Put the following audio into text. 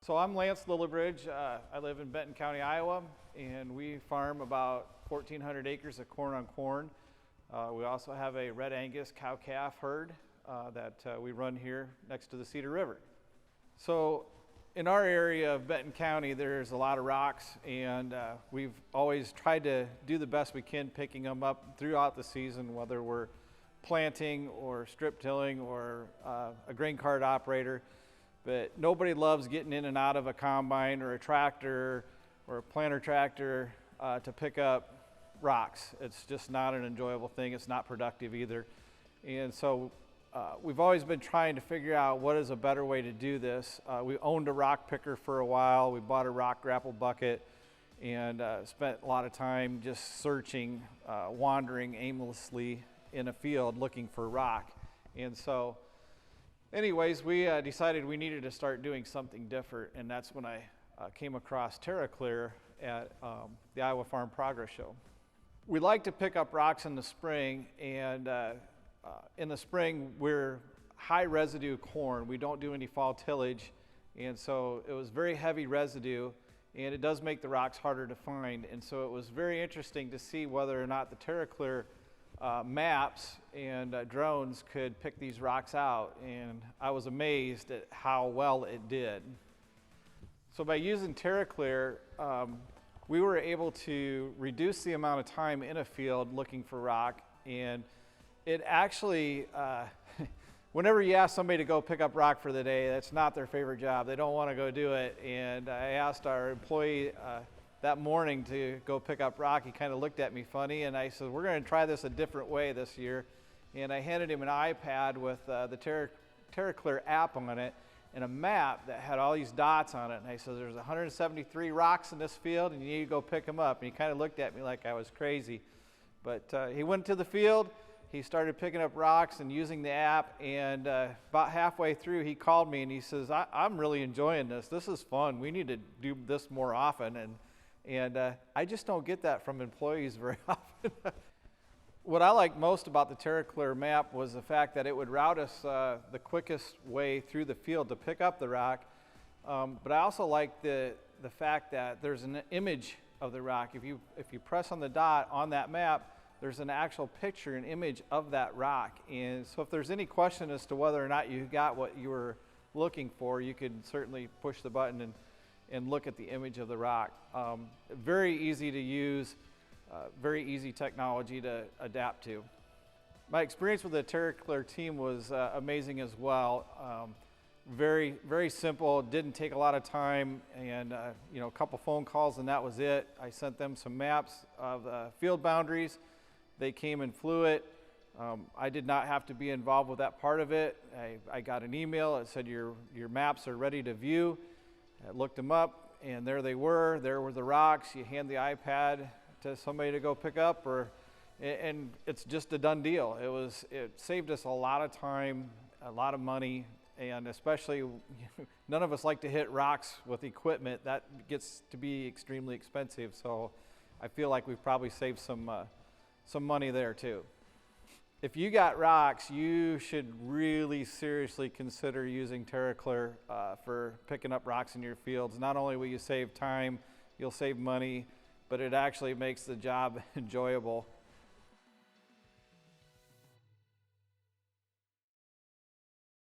So I'm Lance Lillibridge. I live in Benton County, Iowa, and we farm about 1,400 acres of corn on corn. We also have a red Angus cow-calf herd that we run here next to the Cedar River. So in our area of Benton County, there's a lot of rocks, and we've always tried to do the best we can picking them up throughout the season, whether we're planting or strip tilling or a grain cart operator. But nobody loves getting in and out of a combine or a tractor or a planter tractor to pick up rocks. It's just not an enjoyable thing. It's not productive either. And so we've always been trying to figure out what is a better way to do this. We owned a rock picker for a while. We bought a rock grapple bucket and spent a lot of time just searching, wandering aimlessly in a field looking for rock. And so anyways, we decided we needed to start doing something different, and that's when I came across TerraClear at the Iowa Farm Progress Show. We like to pick up rocks in the spring, and in the spring we're high residue corn. We don't do any fall tillage, and so it was very heavy residue, and it does make the rocks harder to find. And so it was very interesting to see whether or not the TerraClear maps and drones could pick these rocks out, and I was amazed at how well it did. So by using TerraClear, we were able to reduce the amount of time in a field looking for rock, and it actually, whenever you ask somebody to go pick up rock for the day, that's not their favorite job. They don't want to go do it, and I asked our employee that morning to go pick up rock. He kind of looked at me funny, and I said, we're going to try this a different way this year. And I handed him an iPad with the TerraClear app on it and a map that had all these dots on it. And I said, there's 173 rocks in this field, and you need to go pick them up. And he kind of looked at me like I was crazy. But he went to the field, he started picking up rocks and using the app, and about halfway through he called me and he says, I'm really enjoying this. This is fun. We need to do this more often. And I just don't get that from employees very often. What I liked most about the TerraClear map was the fact that it would route us the quickest way through the field to pick up the rock. But I also liked the fact that there's an image of the rock. If you press on the dot on that map, there's an actual picture, an image of that rock. And so if there's any question as to whether or not you got what you were looking for, you could certainly push the button and look at the image of the rock. Very easy to use, very easy technology to adapt to. My experience with the TerraClear team was amazing as well. Very, very simple, didn't take a lot of time, and a couple phone calls and that was it. I sent them some maps of field boundaries. They came and flew it. I did not have to be involved with that part of it. I got an email that said your maps are ready to view. I looked them up, and there they were. There were the rocks. You hand the iPad to somebody to go pick up, and it's just a done deal. It saved us a lot of time, a lot of money, and especially none of us like to hit rocks with equipment. That gets to be extremely expensive. So I feel like we've probably saved some money there too. If you got rocks, you should really seriously consider using TerraClear for picking up rocks in your fields. Not only will you save time, you'll save money, but it actually makes the job enjoyable.